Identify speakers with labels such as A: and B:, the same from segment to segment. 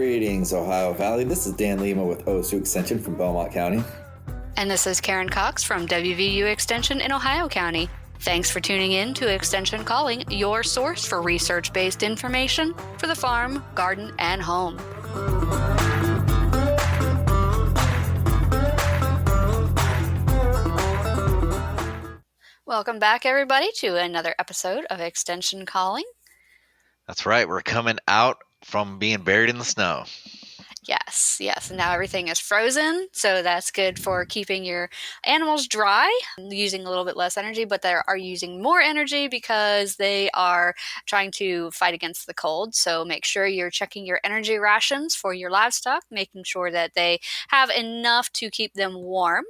A: Greetings, Ohio Valley. This is Dan Lima with OSU Extension from Belmont County.
B: And this is Karen Cox from WVU Extension in Ohio County. Thanks for tuning in to Extension Calling, your source for research-based information for the farm, garden, and home. Welcome back, everybody, to another episode of Extension Calling.
C: That's right. We're coming out from being buried in the snow.
B: Yes. And now everything is frozen, so that's good for keeping your animals dry, using a little bit less energy, but they are using more energy because they are trying to fight against the cold. So make sure you're checking your energy rations for your livestock, making sure that they have enough to keep them warm.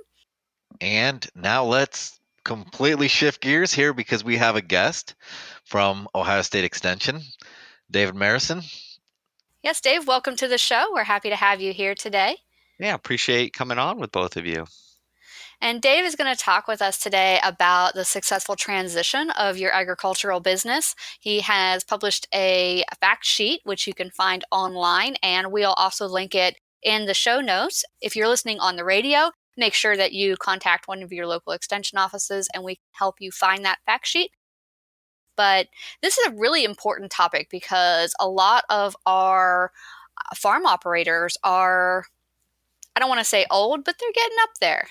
C: And now let's completely shift gears here because we have a guest from Ohio State Extension, David Marrison.
B: Yes, Dave, welcome to the show. We're happy to have you here today.
D: Yeah, appreciate coming on with both of you.
B: And Dave is going to talk with us today about the successful transition of your agricultural business. He has published a fact sheet, which you can find online, and we'll also link it in the show notes. If you're listening on the radio, make sure that you contact one of your local extension offices and we can help you find that fact sheet. But this is a really important topic because a lot of our farm operators are, I don't want to say old, but they're getting up there.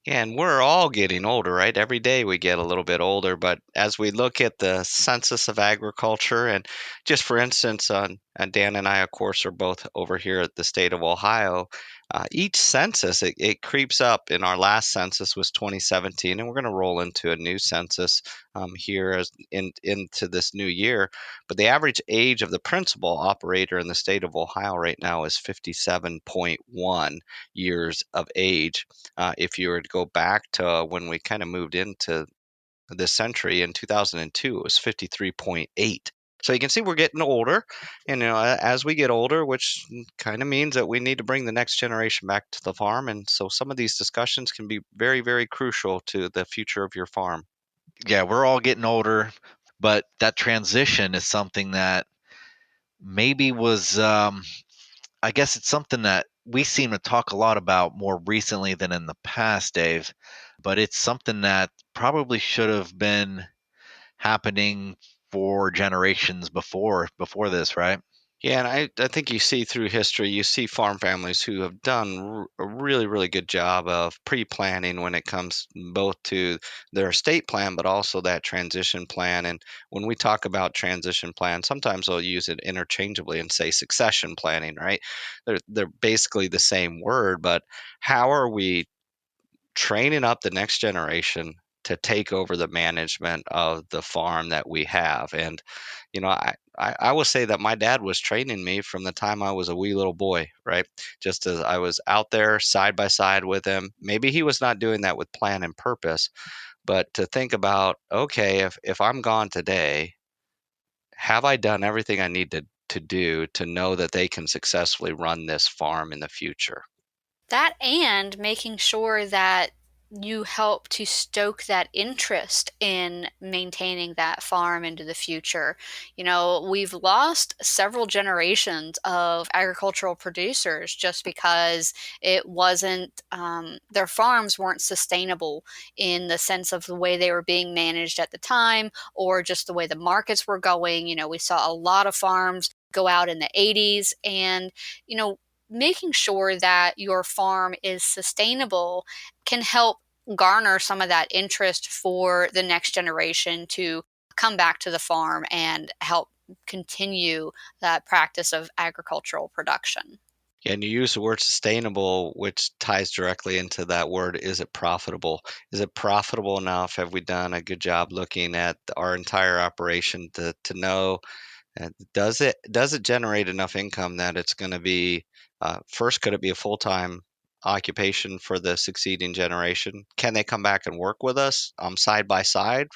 D: Yeah, and we're all getting older, right? Every day we get a little bit older. But as we look at the Census of Agriculture, and just for instance, Dan and I, of course, are both over here at the state of Ohio. Each census, it creeps up. In our last census was 2017, and we're going to roll into a new census here into this new year. But the average age of the principal operator in the state of Ohio right now is 57.1 years of age. If you were to go back to when we kind of moved into this century in 2002, it was 53.8. So you can see we're getting older, and as we get older, which kind of means that we need to bring the next generation back to the farm, and so some of these discussions can be very, very crucial to the future of your farm.
C: Yeah, we're all getting older, but that transition is something that maybe was, I guess it's something that we seem to talk a lot about more recently than in the past, Dave, but it's something that probably should have been happening for generations before this, right?
D: Yeah, and I think you see through history, you see farm families who have done a really, really good job of pre-planning when it comes both to their estate plan, but also that transition plan. And when we talk about transition plan, sometimes they'll use it interchangeably and say succession planning, right? They're basically the same word, but how are we training up the next generation to take over the management of the farm that we have? And I will say that my dad was training me from the time I was a wee little boy, right? Just as I was out there side by side with him. Maybe he was not doing that with plan and purpose, but to think about, okay, if I'm gone today, have I done everything I need to do to know that they can successfully run this farm in the future?
B: That and making sure that you help to stoke that interest in maintaining that farm into the future. We've lost several generations of agricultural producers just because it wasn't, their farms weren't sustainable in the sense of the way they were being managed at the time or just the way the markets were going. We saw a lot of farms go out in the 80s and, making sure that your farm is sustainable can help garner some of that interest for the next generation to come back to the farm and help continue that practice of agricultural production.
D: Yeah, and you use the word sustainable, which ties directly into that word. Is it profitable? Is it profitable enough? Have we done a good job looking at our entire operation to know, does it generate enough income that it's going to be, first, could it be a full-time occupation for the succeeding generation? Can they come back and work with us side by side?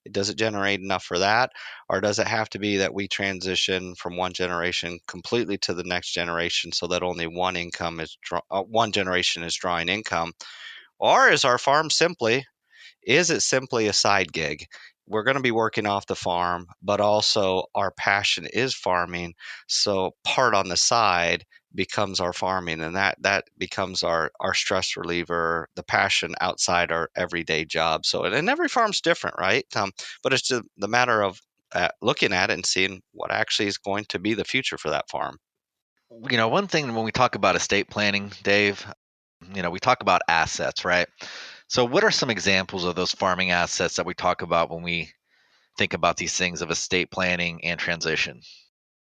D: Does it generate enough for that? Or does it have to be that we transition from one generation completely to the next generation so that only one generation is drawing income? Or is our farm simply a side gig? we're going to be working off the farm, but also our passion is farming. So part on the side becomes our farming, and that becomes our stress reliever, the passion outside our everyday job. So and every farm's different, right? But it's just the matter of looking at it and seeing what actually is going to be the future for that farm.
C: One thing when we talk about estate planning, Dave, we talk about assets, right? So, what are some examples of those farming assets that we talk about when we think about these things of estate planning and transition?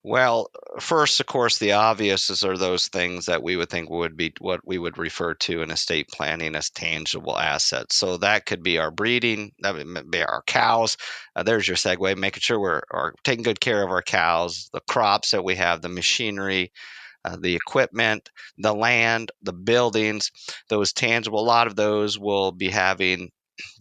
D: Well, first, of course, the obvious are those things that we would think would be what we would refer to in estate planning as tangible assets. So that could be our breeding, that would be our cows. There's your segue, making sure we're taking good care of our cows, the crops that we have, the machinery, the equipment, the land, the buildings, those tangible. A lot of those will be having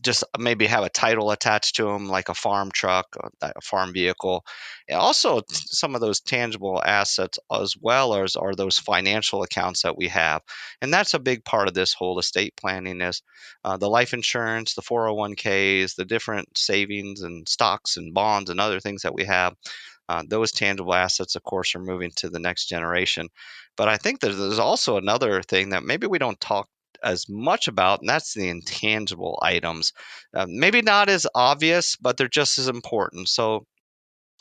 D: just maybe have a title attached to them, like a farm truck, a farm vehicle. And also, some of those tangible assets as well as are those financial accounts that we have, and that's a big part of this whole estate planning is the life insurance, the 401ks, the different savings and stocks and bonds and other things that we have. Those tangible assets, of course, are moving to the next generation. But I think that there's also another thing that maybe we don't talk as much about, and that's the intangible items. Maybe not as obvious, but they're just as important. So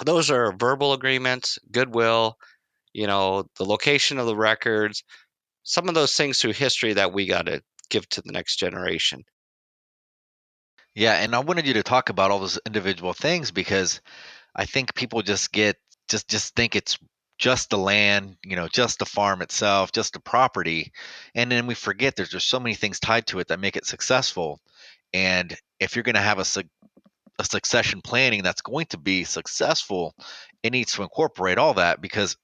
D: those are verbal agreements, goodwill, the location of the records, some of those things through history that we got to give to the next generation.
C: Yeah, and I wanted you to talk about all those individual things because I think people just think it's just the land, just the farm itself, just the property, and then we forget there's just so many things tied to it that make it successful. And if you're going to have a succession planning that's going to be successful, it needs to incorporate all that because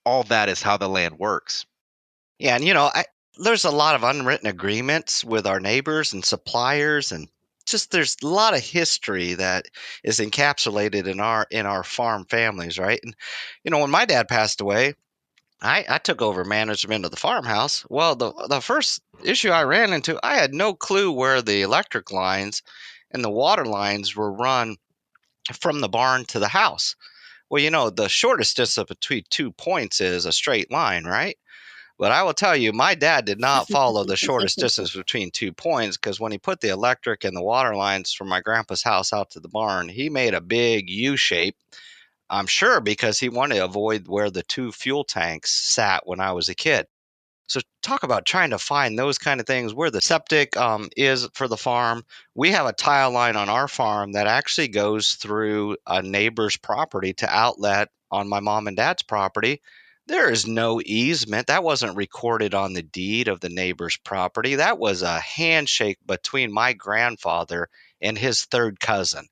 C: all that is how the land works.
D: Yeah, and there's a lot of unwritten agreements with our neighbors and suppliers, and just there's a lot of history that is encapsulated in our farm families, right? And when my dad passed away, I took over management of the farmhouse. Well, the first issue I ran into, I had no clue where the electric lines and the water lines were run from the barn to the house. Well, the shortest distance between 2 points is a straight line, right? But I will tell you, my dad did not follow the shortest distance between 2 points, because when he put the electric and the water lines from my grandpa's house out to the barn, he made a big U shape. I'm sure because he wanted to avoid where the two fuel tanks sat when I was a kid. So talk about trying to find those kind of things where the septic is for the farm. We have a tile line on our farm that actually goes through a neighbor's property to outlet on my mom and dad's property. There is no easement. That wasn't recorded on the deed of the neighbor's property. That was a handshake between my grandfather and his third cousin.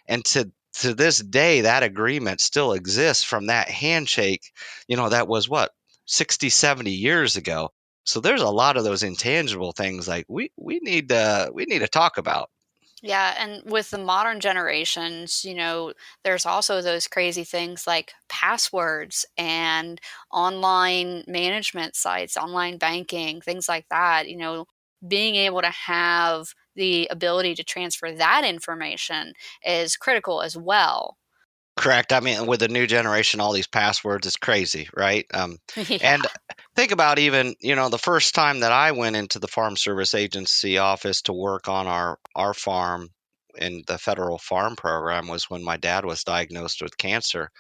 D: And to this day, that agreement still exists from that handshake. That was what, 60, 70 years ago. So there's a lot of those intangible things like we need to talk about.
B: Yeah, and with the modern generations, there's also those crazy things like passwords and online management sites, online banking, things like that. Being able to have the ability to transfer that information is critical as well.
D: Correct. I mean, with the new generation, all these passwords is crazy, right?
B: Yeah.
D: And think about even, the first time that I went into the Farm Service Agency office to work on our farm in the federal farm program was when my dad was diagnosed with cancer.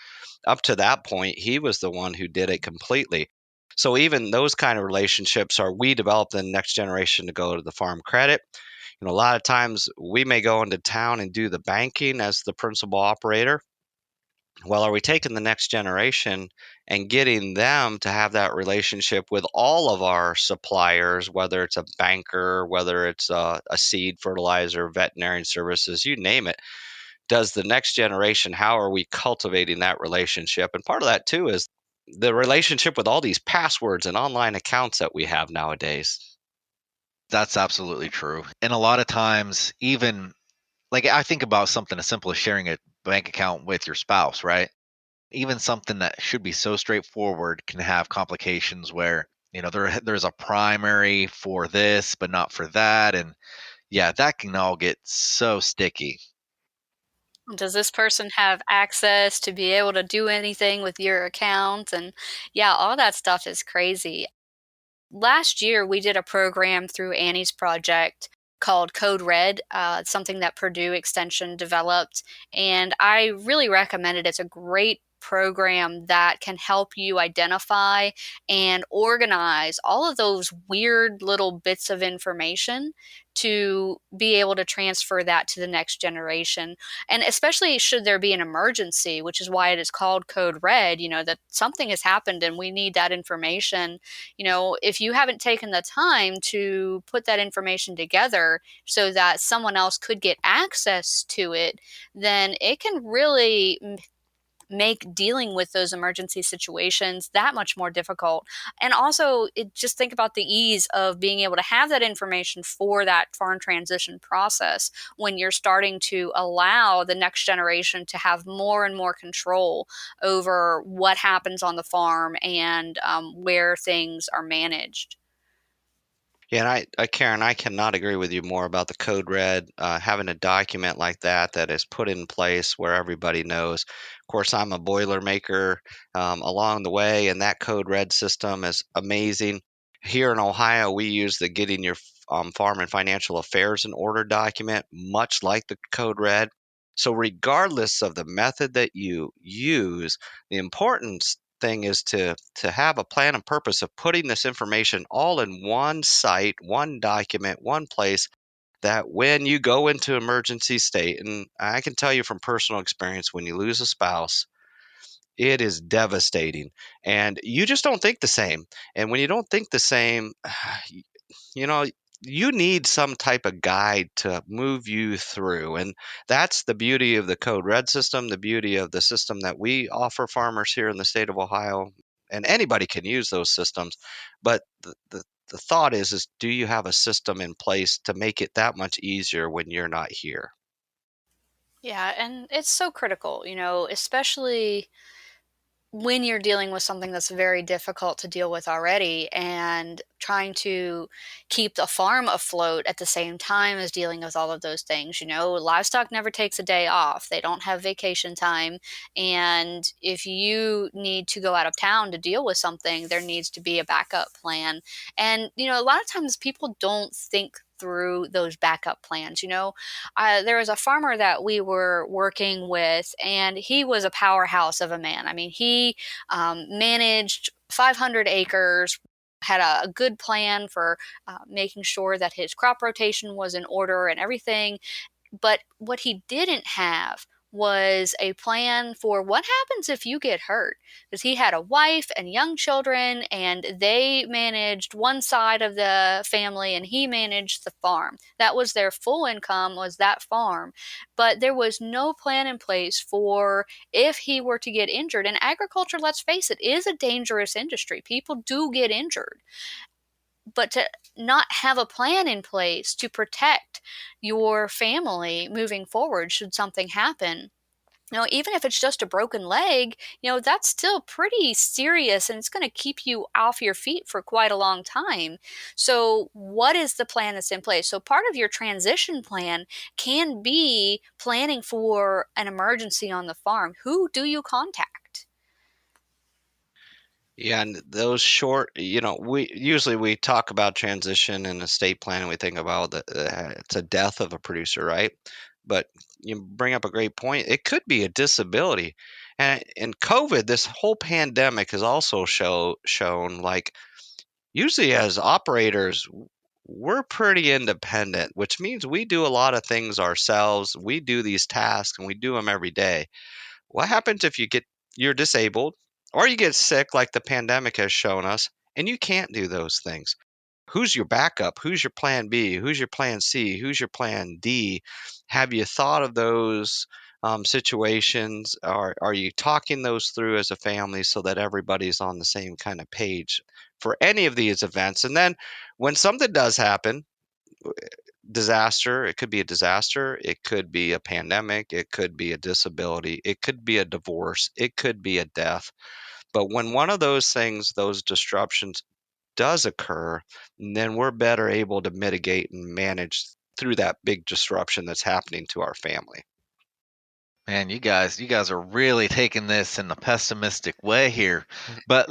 D: Up to that point, he was the one who did it completely. So even those kind of relationships are we develop the next generation to go to the farm credit. A lot of times we may go into town and do the banking as the principal operator. Well, are we taking the next generation and getting them to have that relationship with all of our suppliers, whether it's a banker, whether it's a seed fertilizer, veterinary services, you name it? Does the next generation, how are we cultivating that relationship? And part of that too is the relationship with all these passwords and online accounts that we have nowadays.
C: That's absolutely true. And a lot of times, even like I think about something as simple as sharing a bank account with your spouse, right? Even something that should be so straightforward can have complications where, there's a primary for this, but not for that. And yeah, that can all get so sticky.
B: Does this person have access to be able to do anything with your account? And yeah, all that stuff is crazy. Last year, we did a program through Annie's project called Code Red. It's something that Purdue Extension developed, and I really recommend it. It's a great program that can help you identify and organize all of those weird little bits of information to be able to transfer that to the next generation. And especially should there be an emergency, which is why it is called Code Red, that something has happened and we need that information. If you haven't taken the time to put that information together so that someone else could get access to it, then it can really make dealing with those emergency situations that much more difficult. And also, just think about the ease of being able to have that information for that farm transition process when you're starting to allow the next generation to have more and more control over what happens on the farm and where things are managed.
D: Yeah, and Karen, I cannot agree with you more about the code red. Having a document like that is put in place where everybody knows. Of course, I'm a Boilermaker along the way, and that code red system is amazing. Here in Ohio, we use the Getting Your Farm and Financial Affairs in Order document, much like the code red. So, regardless of the method that you use, the importance thing is to have a plan and purpose of putting this information all in one site, one document, one place, that when you go into emergency state, and I can tell you from personal experience, when you lose a spouse, it is devastating and you just don't think the same. And when you don't think the same, you know, you need some type of guide to move you through. And that's the beauty of the Code Red system, the beauty of the system that we offer farmers here in the state of Ohio. And anybody can use those systems. But the thought is do you have a system in place to make it that much easier when you're not here?
B: Yeah, and it's so critical, especially when you're dealing with something that's very difficult to deal with already and trying to keep the farm afloat at the same time as dealing with all of those things. Livestock never takes a day off, they don't have vacation time. And if you need to go out of town to deal with something, there needs to be a backup plan. And, a lot of times people don't think through those backup plans. There was a farmer that we were working with, and he was a powerhouse of a man. I mean, he managed 500 acres, had a good plan for making sure that his crop rotation was in order and everything. But what he didn't have was a plan for what happens if you get hurt. Because he had a wife and young children, and they managed one side of the family, and he managed the farm. That was their full income, was that farm. But there was no plan in place for if he were to get injured. And agriculture, let's face it, is a dangerous industry. People do get injured, but to not have a plan in place to protect your family moving forward should something happen. Even if it's just a broken leg, that's still pretty serious and it's going to keep you off your feet for quite a long time. So, what is the plan that's in place? So, part of your transition plan can be planning for an emergency on the farm. Who do you contact?
D: Yeah, and those short, we talk about transition and estate planning. We think about it's a death of a producer, right? But you bring up a great point. It could be a disability, and in COVID, this whole pandemic has also shown like usually as operators, we're pretty independent, which means we do a lot of things ourselves. We do these tasks and we do them every day. What happens if you're disabled or you get sick like the pandemic has shown us and you can't do those things? Who's your backup? Who's your plan B? Who's your plan C? Who's your plan D? Have you thought of those situations? Are you talking those through as a family so that everybody's on the same kind of page for any of these events? And then when something does happen, disaster, it could be a disaster, it could be a pandemic, it could be a disability, it could be a divorce, it could be a death. But when one of those things, those disruptions does occur, then we're better able to mitigate and manage through that big disruption that's happening to our family.
C: Man, you guys are really taking this in a pessimistic way here. But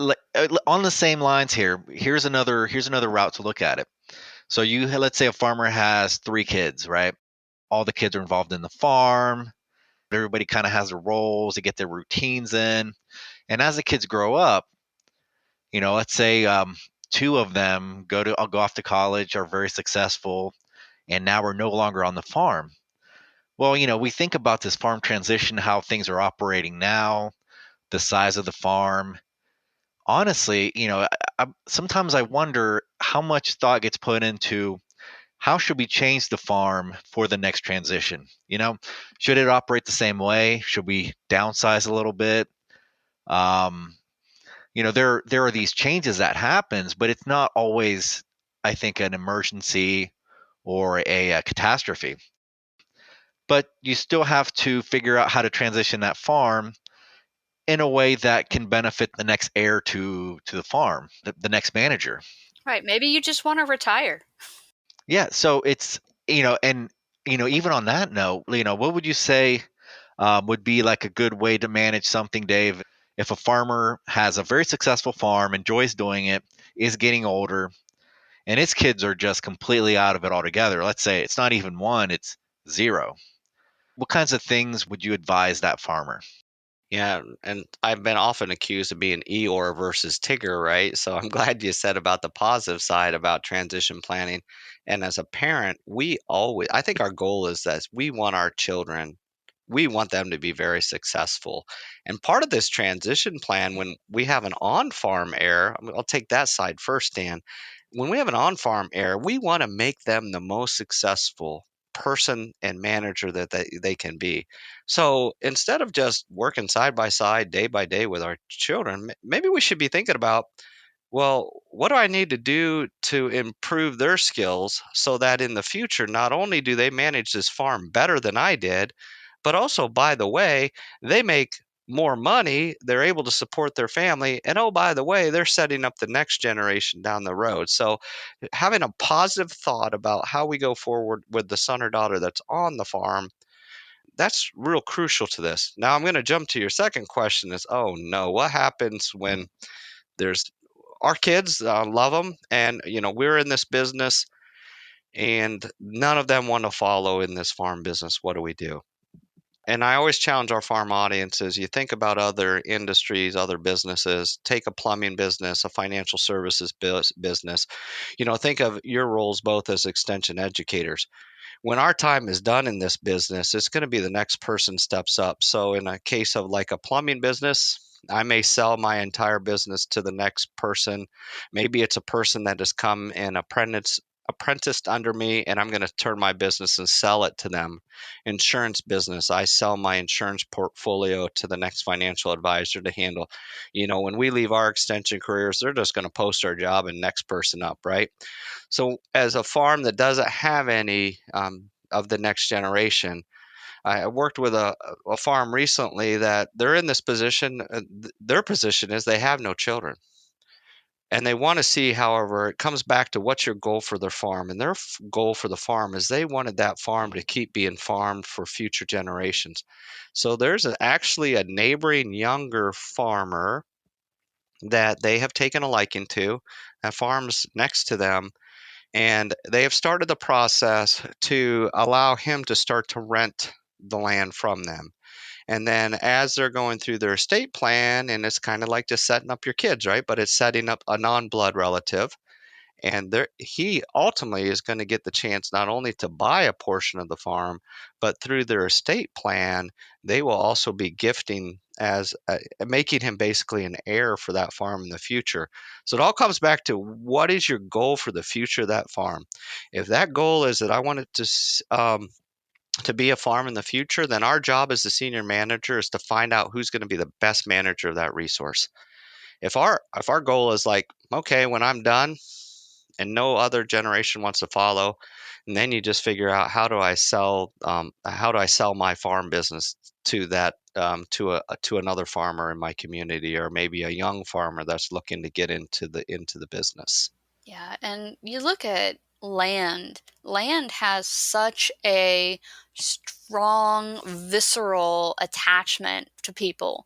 C: on the same lines here, here's another route to look at it. So let's say a farmer has 3 kids, right? All the kids are involved in the farm. Everybody kind of has their roles, they get their routines in. And as the kids grow up, let's say 2 of them go off to college, are very successful, and now we're no longer on the farm. Well, we think about this farm transition, how things are operating now, the size of the farm. Honestly, sometimes I wonder how much thought gets put into how should we change the farm for the next transition. Should it operate the same way? Should we downsize a little bit? Um, there are these changes that happens, but it's not always, I think, an emergency or a catastrophe. But you still have to figure out how to transition that farm in a way that can benefit the next heir to the farm, the next manager.
B: Right. Maybe you just want to retire.
C: Yeah, so it's and even on that note, what would you say would be like a good way to manage something, Dave, if a farmer has a very successful farm, enjoys doing it, is getting older, and his kids are just completely out of it altogether? Let's say it's not even one, it's zero. What kinds of things would you advise that farmer?
D: Yeah, and I've been often accused of being Eeyore versus Tigger, right? So I'm glad you said about the positive side about transition planning. And as a parent, I think our goal is that we want our children, we want them to be very successful. And part of this transition plan, when we have an on-farm heir, I'll take that side first, Dan. When we have an on-farm heir, we want to make them the most successful person and manager that they can be. So instead of just working side by side, day by day with our children, maybe we should be thinking about, well, what do I need to do to improve their skills so that in the future, not only do they manage this farm better than I did, but also, by the way, they make more money, they're able to support their family, and oh, by the way, they're setting up the next generation down the road. So, having a positive thought about how we go forward with the son or daughter that's on the farm, that's real crucial to this. Now, I'm going to jump to your second question is, oh no, what happens when there's our kids love them, and we're in this business and none of them want to follow in this farm business. What do we do? And I always challenge our farm audiences. You think about other industries, other businesses, take a plumbing business, a financial services business. Think of your roles both as extension educators. When our time is done in this business, it's going to be the next person steps up. So in a case of like a plumbing business, I may sell my entire business to the next person. Maybe it's a person that has come and apprenticed under me, and I'm going to turn my business and sell it to them. Insurance business, I sell my insurance portfolio to the next financial advisor to handle. When we leave our extension careers, they're just going to post our job and next person up, right? So, as a farm that doesn't have any of the next generation, I worked with a farm recently that they're in this position. Their position is they have no children. And they want to see, however, it comes back to what's your goal for their farm. And their goal for the farm is they wanted that farm to keep being farmed for future generations. So there's actually a neighboring younger farmer that they have taken a liking to, that farms next to them, and they have started the process to allow him to start to rent the land from them. And then as they're going through their estate plan, and it's kind of like just setting up your kids, right? But it's setting up a non-blood relative. And he ultimately is going to get the chance not only to buy a portion of the farm, but through their estate plan, they will also be gifting as making him basically an heir for that farm in the future. So it all comes back to what is your goal for the future of that farm? If that goal is that I want it to be a farm in the future, then our job as the senior manager is to find out who's going to be the best manager of that resource. If our goal is like, okay, when I'm done and no other generation wants to follow, and then you just figure out how do I sell my farm business to that to another farmer in my community, or maybe a young farmer that's looking to get into the business.
B: Yeah, and you look at land has such a strong, visceral attachment to people.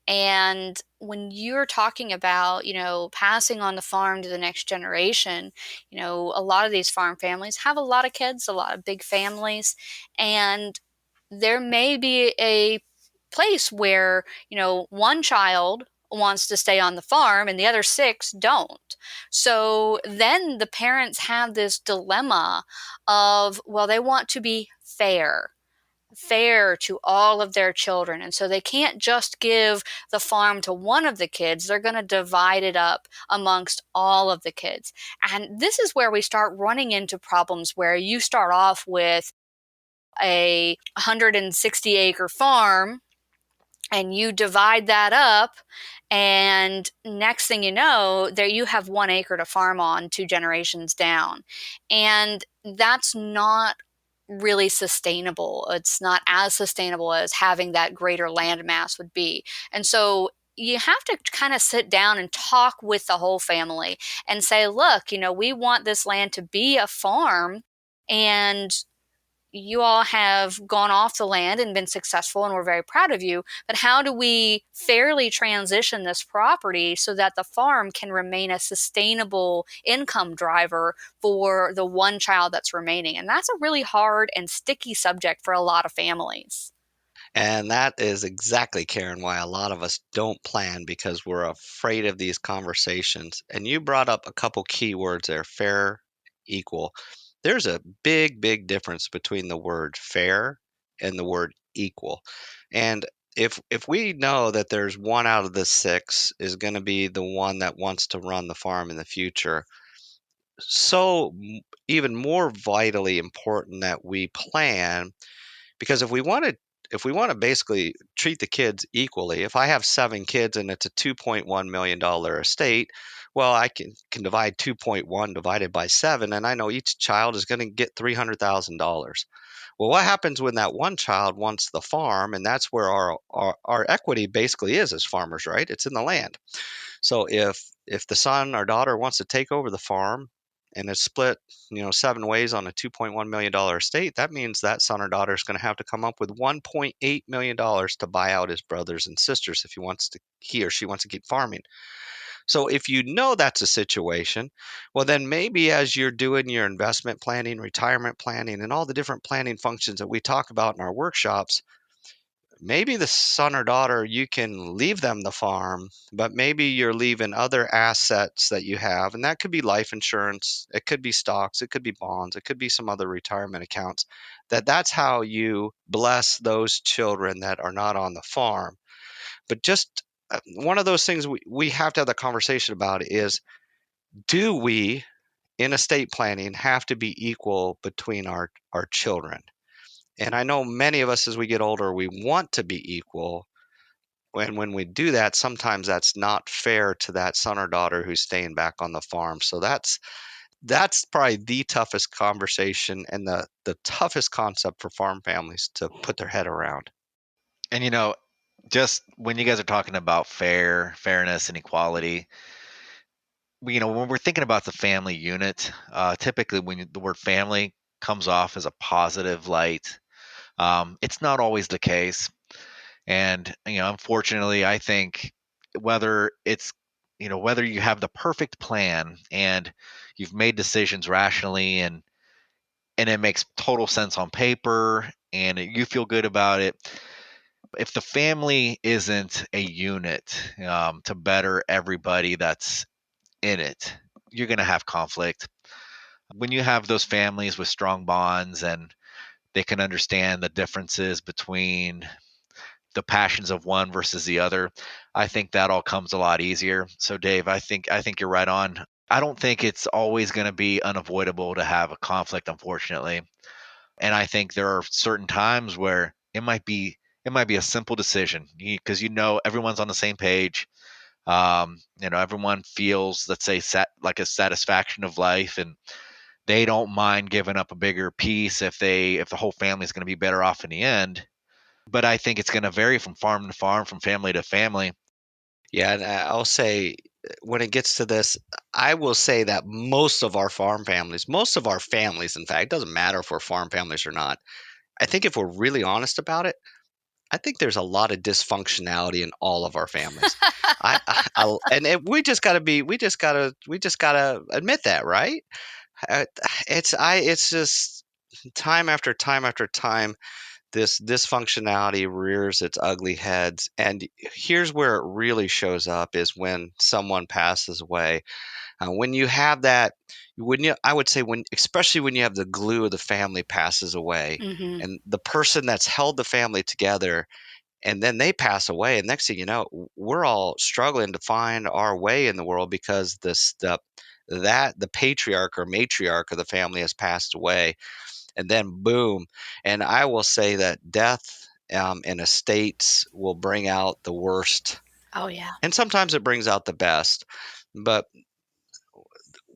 B: And when you're talking about, passing on the farm to the next generation, a lot of these farm families have a lot of kids, a lot of big families, and there may be a place where, one child wants to stay on the farm and the other six don't. So then the parents have this dilemma of, well, they want to be fair to all of their children. And so they can't just give the farm to one of the kids. They're going to divide it up amongst all of the kids. And this is where we start running into problems where you start off with a 160-acre farm and you divide that up, and next thing you know, there you have 1 acre to farm on 2 generations down. And that's not really sustainable. It's not as sustainable as having that greater land mass would be. And so you have to kind of sit down and talk with the whole family and say, look, we want this land to be a farm, and you all have gone off the land and been successful, and we're very proud of you. But how do we fairly transition this property so that the farm can remain a sustainable income driver for the one child that's remaining? And that's a really hard and sticky subject for a lot of families.
D: And that is exactly, Karen, why a lot of us don't plan, because we're afraid of these conversations. And you brought up a couple key words there: fair, equal. There's a big, big difference between the word fair and the word equal. And if we know that there's one out of the six is going to be the one that wants to run the farm in the future, even more vitally important that we plan, because if we want to basically treat the kids equally, if I have 7 kids and it's a $2.1 million estate, well, I can divide 2.1 divided by 7, and I know each child is going to get $300,000. Well, what happens when that one child wants the farm? And that's where our equity basically is as farmers, right? It's in the land. So if the son or daughter wants to take over the farm and it's split, 7 ways on a $2.1 million estate, that means that son or daughter is going to have to come up with $1.8 million to buy out his brothers and sisters if he or she wants to keep farming. So if you know that's a situation, well, then maybe as you're doing your investment planning, retirement planning, and all the different planning functions that we talk about in our workshops, maybe the son or daughter, you can leave them the farm, but maybe you're leaving other assets that you have. And that could be life insurance, it could be stocks, it could be bonds, it could be some other retirement accounts. That's how you bless those children that are not on the farm. But just one of those things we have to have the conversation about is, do we in estate planning have to be equal between our children? And I know many of us, as we get older, we want to be equal. When we do that, sometimes that's not fair to that son or daughter who's staying back on the farm. So that's probably the toughest conversation and the toughest concept for farm families to put their head around.
C: And just when you guys are talking about fairness and equality, when we're thinking about the family unit, typically when the word family comes off as a positive light, it's not always the case. And, unfortunately, I think whether it's, whether you have the perfect plan and you've made decisions rationally and it makes total sense on paper and you feel good about it, if the family isn't a unit to better everybody that's in it, you're going to have conflict. When you have those families with strong bonds and they can understand the differences between the passions of one versus the other, I think that all comes a lot easier. So Dave, I think you're right on. I don't think it's always going to be unavoidable to have a conflict, unfortunately. And I think there are certain times where it might be a simple decision because everyone's on the same page. Everyone feels, let's say, like a satisfaction of life, and they don't mind giving up a bigger piece if the whole family is going to be better off in the end. But I think it's going to vary from farm to farm, from family to family.
D: Yeah, and I'll say when it gets to this, I will say that most of our families, in fact, it doesn't matter if we're farm families or not. I think if we're really honest about it, I think there's a lot of dysfunctionality in all of our families. We just gotta admit that, right? Uh, it's just time after time after time, this dysfunctionality rears its ugly heads. And here's where it really shows up is when someone passes away. When you have that, I would say especially when you have the glue of the family passes away,
B: Hmm.
D: and the person that's held the family together, and then they pass away, and next thing you know, we're all struggling to find our way in the world because the patriarch or matriarch of the family has passed away, and then boom. And I will say that death in estates will bring out the worst,
B: Oh, yeah.
D: and sometimes it brings out the best. But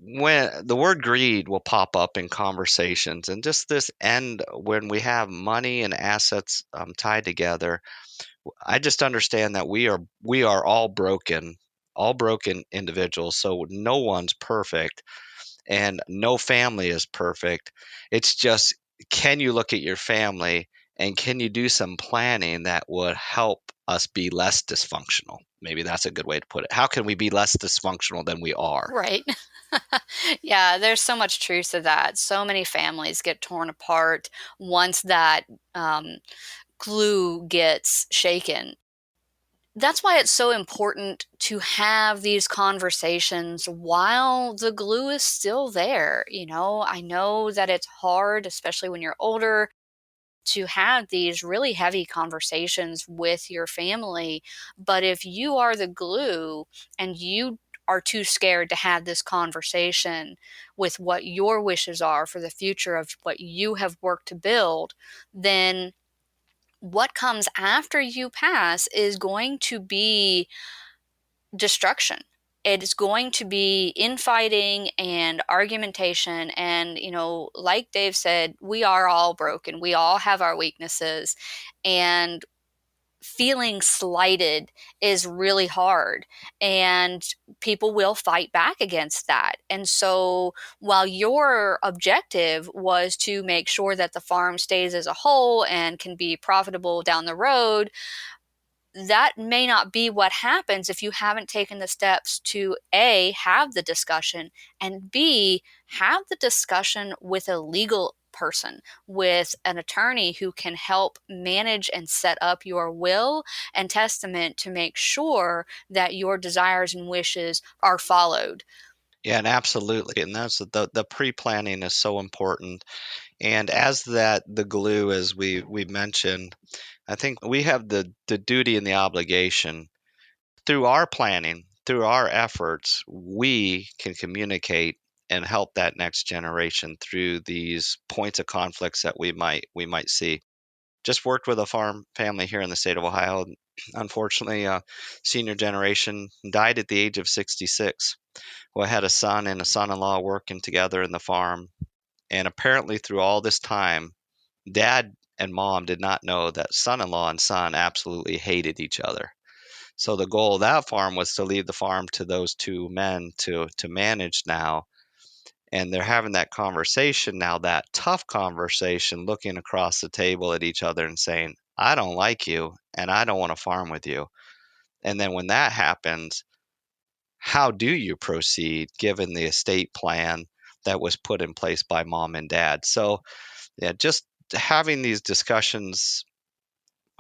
D: when the word greed will pop up in conversations, and just this end when we have money and assets tied together, I just understand that we are all broken individuals. So no one's perfect, and no family is perfect. It's just, can you look at your family and can you do some planning that would help us be less dysfunctional? Maybe that's a good way to put it. How can we be less dysfunctional than we are?
B: Right. Yeah, there's so much truth to that. So many families get torn apart once that um, glue gets shaken. That's why it's so important to have these conversations while the glue is still there. I know that it's hard, especially when you're older, to have these really heavy conversations with your family. But if you are the glue and you are too scared to have this conversation with what your wishes are for the future of what you have worked to build, then what comes after you pass is going to be destruction. It is going to be infighting and argumentation. And, like Dave said, we are all broken. We all have our weaknesses. And feeling slighted is really hard. And people will fight back against that. And so, while your objective was to make sure that the farm stays as a whole and can be profitable down the road, that may not be what happens if you haven't taken the steps to A, have the discussion, and B, have the discussion with a legal person, with an attorney who can help manage and set up your will and testament to make sure that your desires and wishes are followed.
D: Yeah, and absolutely. And that's the pre-planning is so important. And as the glue, as we mentioned, I think we have the duty and the obligation through our planning, through our efforts, we can communicate and help that next generation through these points of conflicts that we might see. Just worked with a farm family here in the state of Ohio. Unfortunately, senior generation died at the age of 66. Well, I had a son and a son-in-law working together in the farm, and apparently through all this time, dad and mom did not know that son-in-law and son absolutely hated each other. So the goal of that farm was to leave the farm to those two men to manage now. And they're having that conversation now, that tough conversation, looking across the table at each other and saying, I don't like you and I don't want to farm with you. And then when that happens, how do you proceed given the estate plan that was put in place by mom and dad? So, yeah, just having these discussions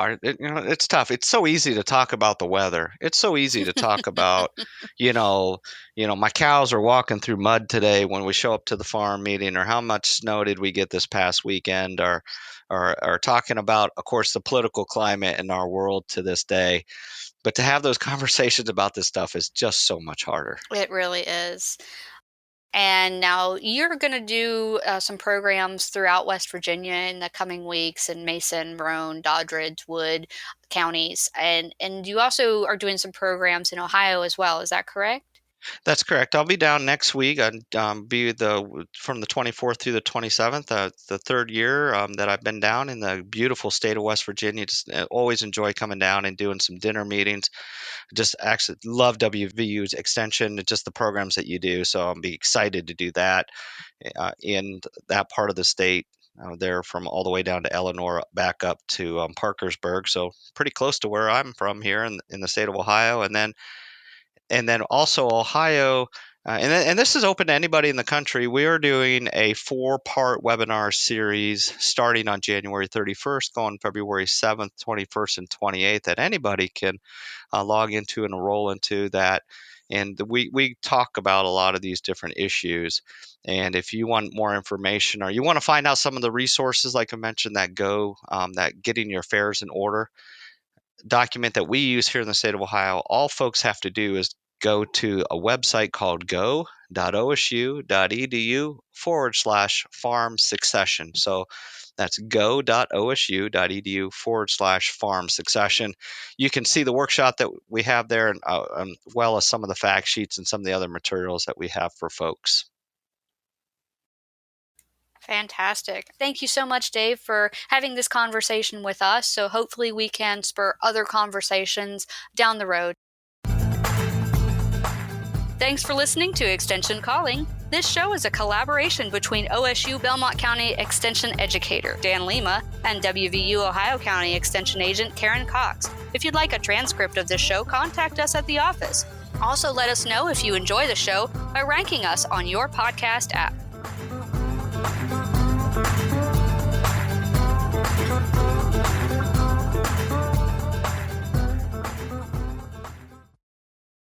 D: it's tough. It's so easy to talk about the weather. It's so easy to talk about, you know, my cows are walking through mud today when we show up to the farm meeting, or how much snow did we get this past weekend, or talking about, of course, the political climate in our world to this day. But to have those conversations about this stuff is just so much harder.
B: It really is. And now you're going to do some programs throughout West Virginia in the coming weeks in Mason, Roane, Doddridge, Wood counties. And you also are doing some programs in Ohio as well. Is that correct?
D: That's correct. I'll be down next week. I'll be from the 24th through the 27th, the third year that I've been down in the beautiful state of West Virginia. Just always enjoy coming down and doing some dinner meetings. Just actually love WVU's extension, just the programs that you do. So I'll be excited to do that in that part of the state. There from all the way down to Eleanor, back up to Parkersburg. So pretty close to where I'm from here in the state of Ohio. And then also Ohio, and this is open to anybody in the country. We are doing a 4-part webinar series starting on January 31st, going February 7th, 21st, and 28th, that anybody can log into and enroll into that. And we talk about a lot of these different issues. And if you want more information or you want to find out some of the resources, like I mentioned, that getting your affairs in order document that we use here in the state of Ohio, all folks have to do is go to a website called go.osu.edu/farm succession. So that's go.osu.edu/farm succession. You can see the workshop that we have there, and well as some of the fact sheets and some of the other materials that we have for folks.
B: Fantastic. Thank you so much, Dave, for having this conversation with us. So hopefully we can spur other conversations down the road. Thanks for listening to Extension Calling. This show is a collaboration between OSU Belmont County Extension Educator Dan Lima and WVU Ohio County Extension Agent Karen Cox. If you'd like a transcript of this show, contact us at the office. Also, let us know if you enjoy the show by ranking us on your podcast app.